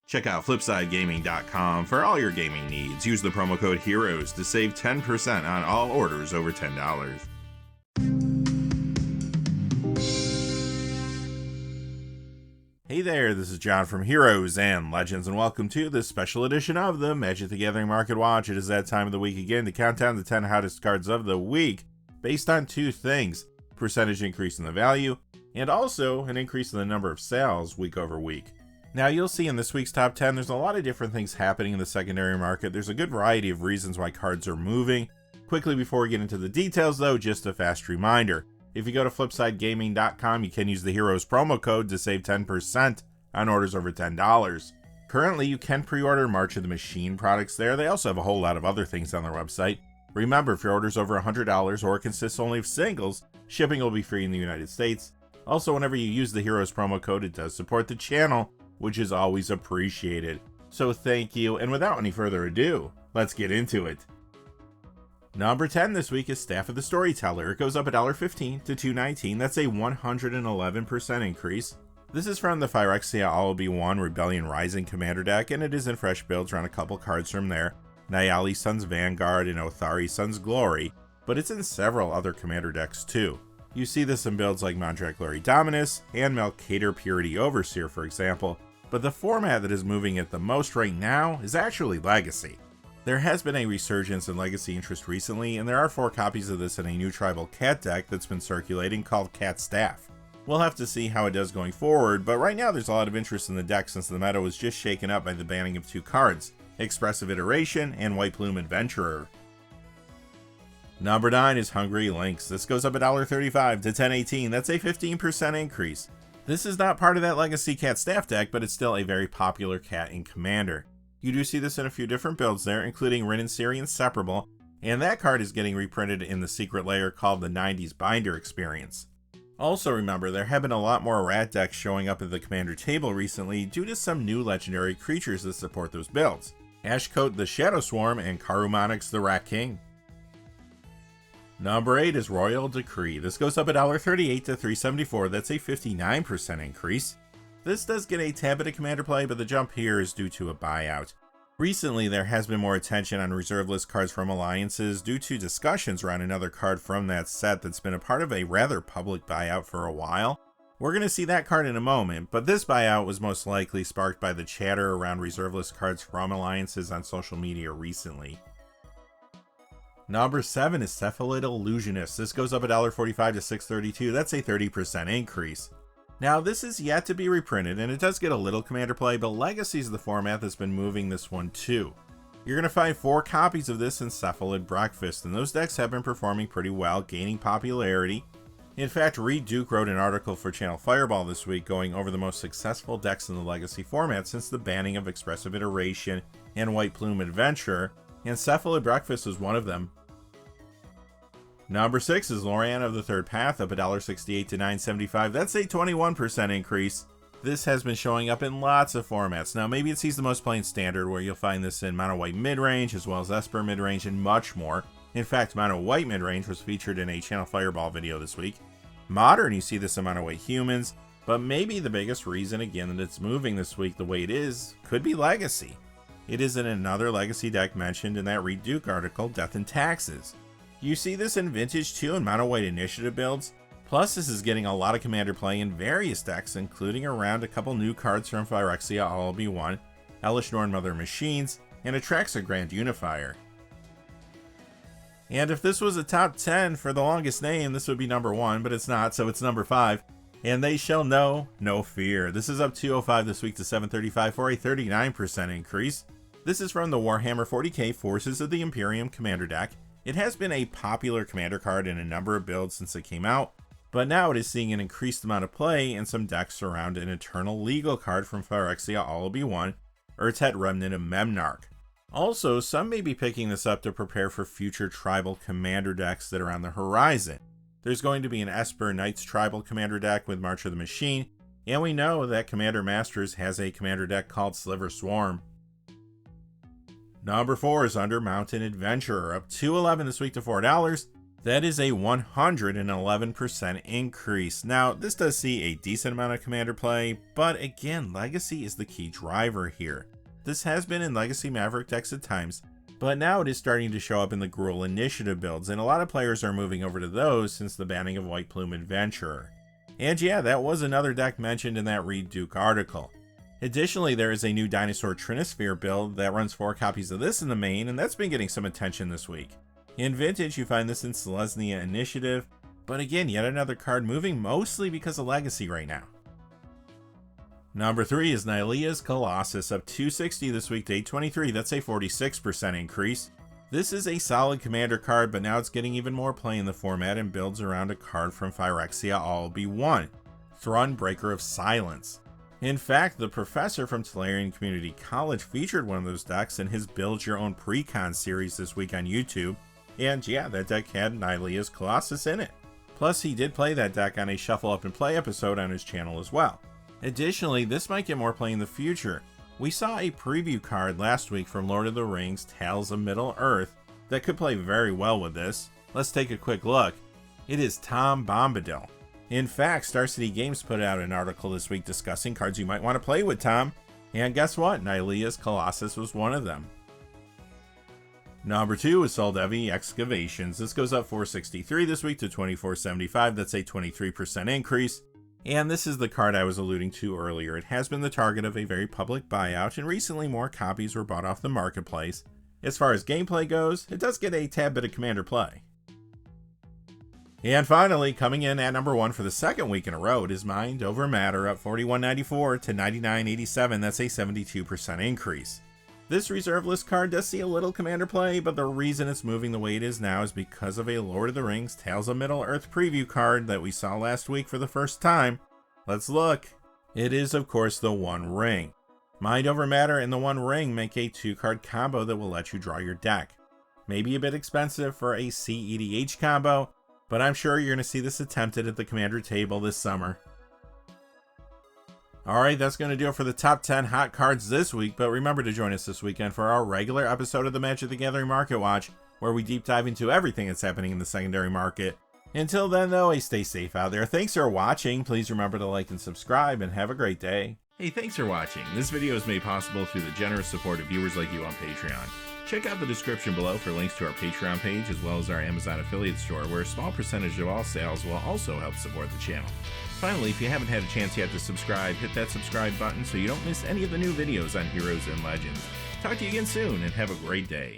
Check out FlipsideGaming.com for all your gaming needs. Use the promo code HEROES to save 10% on all orders over $10. Hey there, this is John from Heroes and Legends, and welcome to this special edition of the Magic the Gathering Market Watch. It is that time of the week again to count down the 10 hottest cards of the week based on two things: percentage increase in the value, and also an increase in the number of sales week over week. Now, you'll see in this week's top 10, there's a lot of different things happening in the secondary market. There's a good variety of reasons why cards are moving. Quickly before we get into the details though, just a fast reminder. If you go to FlipsideGaming.com, you can use the Heroes promo code to save 10% on orders over $10. Currently, you can pre-order March of the Machine products there. They also have a whole lot of other things on their website. Remember, if your order's over $100 or consists only of singles, shipping will be free in the United States. Also, whenever you use the Heroes promo code, it does support the channel, which is always appreciated. So thank you, and without any further ado, let's get into it. Number 10 this week is Staff of the Storyteller. It goes up $1.15 to $2.19. That's a 111% increase. This is from the Phyrexia All-Be-One Rebellion Rising Commander deck, and it is in fresh builds around a couple cards from there: Nayali Sun's Vanguard and Othari Sun's Glory, but it's in several other commander decks too. You see this in builds like Mondrak Glory Dominus and Melkader Purity Overseer, for example, but the format that is moving it the most right now is actually Legacy. There has been a resurgence in Legacy interest recently, and there are 4 copies of this in a new tribal cat deck that's been circulating called Cat Staff. We'll have to see how it does going forward, but right now there's a lot of interest in the deck since the meta was just shaken up by the banning of 2 cards, Expressive Iteration and White Plume Adventurer. Number 9 is Hungry Lynx. This goes up $1.35 to $10.18. That's a 15% increase. This is not part of that Legacy Cat Staff deck, but it's still a very popular cat in Commander. You do see this in a few different builds there, including Rin and Siri Inseparable, and that card is getting reprinted in the secret layer called the 90s Binder Experience. Also remember, there have been a lot more rat decks showing up at the Commander table recently due to some new legendary creatures that support those builds: Ashcoat the Shadow Swarm and Karumonix the Rat King. Number 8 is Royal Decree. This goes up $1.38 to $3.74. That's a 59% increase. This does get a tad bit of commander play, but the jump here is due to a buyout. Recently, there has been more attention on reserve list cards from alliances due to discussions around another card from that set that's been a part of a rather public buyout for a while. We're going to see that card in a moment, but this buyout was most likely sparked by the chatter around reserve list cards from alliances on social media recently. Number 7 is Cephalid Illusionist. This goes up $1.45 to $6.32. That's a 30% increase. Now, this is yet to be reprinted, and it does get a little commander play, but Legacy is the format that's been moving this one too. You're going to find 4 copies of this in Cephalid Breakfast, and those decks have been performing pretty well, gaining popularity. In fact, Reed Duke wrote an article for Channel Fireball this week going over the most successful decks in the Legacy format since the banning of Expressive Iteration and White Plume Adventurer, and Cephalid Breakfast is one of them. Number 6 is Lorian of the Third Path, up $1.68 to $9.75. That's a 21% increase. This has been showing up in lots of formats. Now, maybe it sees the most play in Standard, where you'll find this in Mono White Midrange, as well as Esper Midrange, and much more. In fact, Mono White Midrange was featured in a Channel Fireball video this week. Modern, you see this in Mono White Humans, but maybe the biggest reason, again, that it's moving this week the way it is, could be Legacy. It is in another Legacy deck mentioned in that Reed Duke article, Death and Taxes. You see this in Vintage 2 and Mono White Initiative builds. Plus, this is getting a lot of commander play in various decks, including around a couple new cards from Phyrexia All-Be-One, Elesh Norn Mother Machines, and Atraxa Grand Unifier. And if this was a top 10 for the longest name, this would be number 1, but it's not, so it's number 5. And They Shall Know No Fear. This is up $2.05 this week to $7.35 for a 39% increase. This is from the Warhammer 40k Forces of the Imperium commander deck. It has been a popular commander card in a number of builds since it came out, but now it is seeing an increased amount of play in some decks around an Eternal Legal card from Phyrexia All-Be-One, Urtet Remnant of Memnarch. Also, some may be picking this up to prepare for future tribal commander decks that are on the horizon. There's going to be an Esper Knights tribal commander deck with March of the Machine, and we know that Commander Masters has a commander deck called Sliver Swarm. Number 4 is Under Mountain Adventurer, up $2.11 this week to $4. That is a 111% increase. Now, this does see a decent amount of commander play, but again, Legacy is the key driver here. This has been in Legacy Maverick decks at times, but now it is starting to show up in the Gruul Initiative builds, and a lot of players are moving over to those since the banning of White Plume Adventurer. And yeah, that was another deck mentioned in that Lew Dukes article. Additionally, there is a new Dinosaur Trinisphere build that runs 4 copies of this in the main, and that's been getting some attention this week. In Vintage, you find this in Selesnya Initiative, but again, yet another card moving mostly because of Legacy right now. Number 3 is Nylea's Colossus, up 260 this week to 823, that's a 46% increase. This is a solid commander card, but now it's getting even more play in the format and builds around a card from Phyrexia All Be One, Thrun Breaker of Silence. In fact, the professor from Tolarian Community College featured one of those decks in his Build Your Own Precon series this week on YouTube, and yeah, that deck had Nylea's Colossus in it. Plus, he did play that deck on a Shuffle Up and Play episode on his channel as well. Additionally, this might get more play in the future. We saw a preview card last week from Lord of the Rings Tales of Middle-earth that could play very well with this. Let's take a quick look. It is Tom Bombadil. In fact, Star City Games put out an article this week discussing cards you might want to play with Tom, and guess what? Nylea's Colossus was one of them. Number 2 is Soldevi Excavations. This goes up 463 this week to 2475, that's a 23% increase. And this is the card I was alluding to earlier. It has been the target of a very public buyout, and recently more copies were bought off the marketplace. As far as gameplay goes, it does get a tad bit of commander play. And finally, coming in at number 1 for the second week in a row, it is Mind Over Matter, up 4194 to 9987, that's a 72% increase. This reserve list card does see a little commander play, but the reason it's moving the way it is now is because of a Lord of the Rings Tales of Middle-earth preview card that we saw last week for the first time. Let's look. It is, of course, the One Ring. Mind Over Matter and the One Ring make a 2-card combo that will let you draw your deck. Maybe a bit expensive for a CEDH combo, but I'm sure you're going to see this attempted at the commander table this summer. Alright, that's going to do it for the top 10 hot cards this week, but remember to join us this weekend for our regular episode of the Magic the Gathering Market Watch, where we deep dive into everything that's happening in the secondary market. Until then, though, stay safe out there. Thanks for watching. Please remember to like and subscribe, and have a great day. Hey, thanks for watching. This video is made possible through the generous support of viewers like you on Patreon. Check out the description below for links to our Patreon page, as well as our Amazon affiliate store, where a small percentage of all sales will also help support the channel. Finally, if you haven't had a chance yet to subscribe, hit that subscribe button so you don't miss any of the new videos on Heroes and Legends. Talk to you again soon, and have a great day.